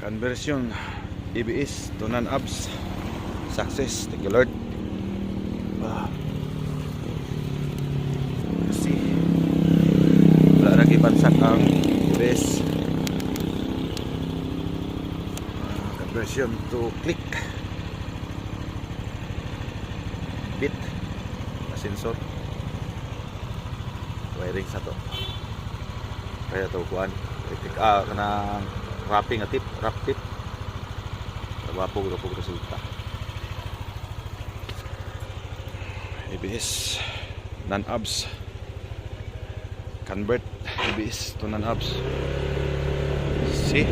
Conversion ABS to non-abs success. Thank you Lord. Kasi wala lagi bansak ang ABS. Conversion to click bit na sensor wiring sa to kaya to kuan kanang wrapping tip wrap tip napapog resulta. ABS non-abs convert ABS to non-abs. See